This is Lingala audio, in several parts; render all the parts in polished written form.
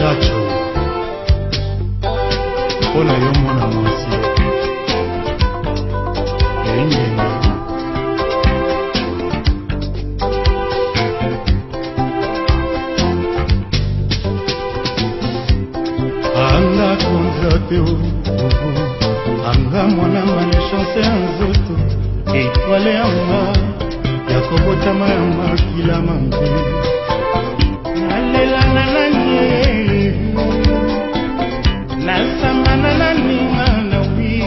Zacho Ona yo mwana mwasi Enyenge Anga konzateo Anga mwana malechance nzoto Etwale anga Yakobota mama kila mambe Nalela nananye Nasamana naninga na wi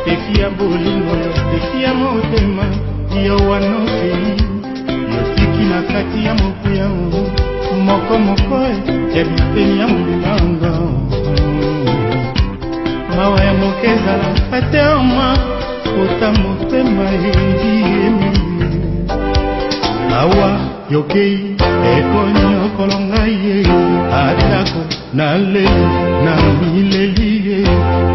Tefia bolingo tefia motema Yo wanoke Yosiki na kati ya mokuya Moko moko Ebipeni ya mbanga Mawa ya mokeza la fatema Ota motema hindi Awa yokei ekonyo kolonga ye Atako na lelo na mileli ye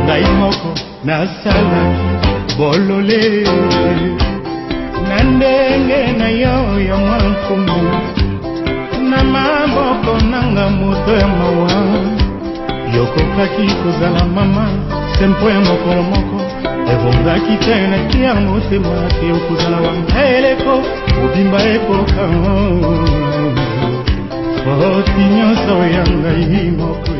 Ngai moko na salaki bolole Na ndenge na yo ya mwankumu Na maboko nanga moto ya mawa Yoko kaki kozala mama Sempo ya mokolo moko Evongaki tena kia motema Kio kozala wanga eleko Obimba epoka Foti nyonso ya ngai moko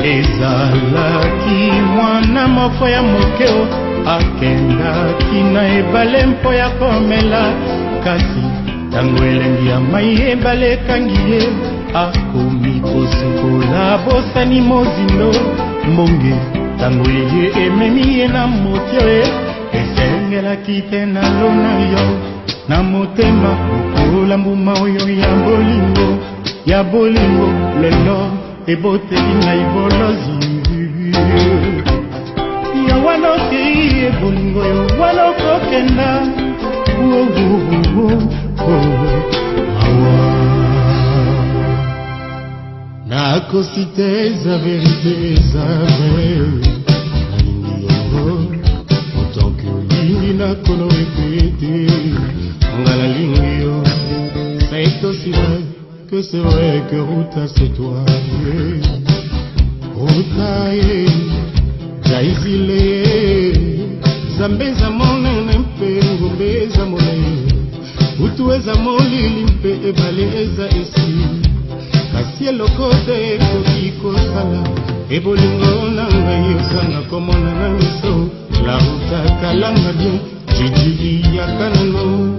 Ezalaki mwana moko ya mokeo Akendaki na ebale mpo ya komela Kasi tango elengi ya mai ebale kangi ye Akomi kosukola bosani mozindo Mbonge tango ye ememi ye na motio ye Esengelaki te na lona yo Na motema kokola mbuma oyo ya bolingo lelo eboteli na ibolozi Ya wanoke ebolingo yo wanokokenda Nakosi te eza verite eza vrai Nalingi yo Autant que olingi nakolo répété Ngala lingi yo C'est aussi vrai que c'est vrai que Ruta c'est toi Ruta Jaizile Zambeza monene mpe Ngombeza monene Utuweza molili mpe ebaleza esi Kasi elokote kokiko sala Ebolingo nanga yosanga komona na miso La Ruta kalanga bien Jiji ya kanano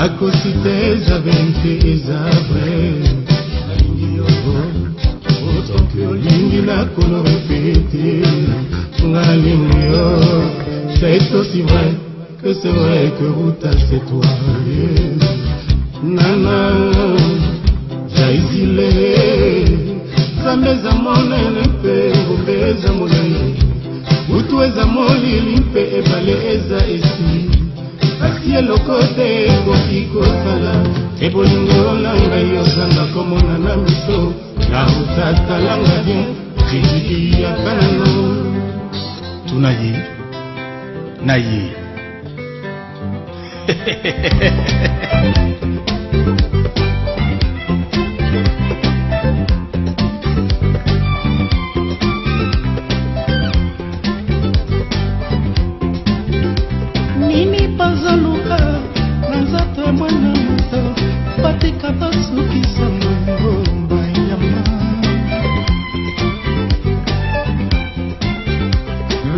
Akosi te eza vente eza vrai Nalingi yo Autant que olingi nakolo répété Nalingi yo C'est aussi vrai que c'est vrai que Ruta c'est toi Nana Jaizile Zambeza monene mpe Ngombeza monene Utuweza molili mpe ebaleza esi Kasi elokote kokiko sala Ebolingo nanga yosanga komona na miso La Ruta kalanga bien Jiji ya kanano Tunayi Nayi Nini pazaluka Nanzato mwana moto Patika basuki sango Bayama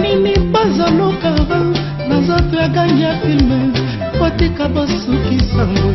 Nini pazaluka Nanzato ya ganja filme Patika basuki sango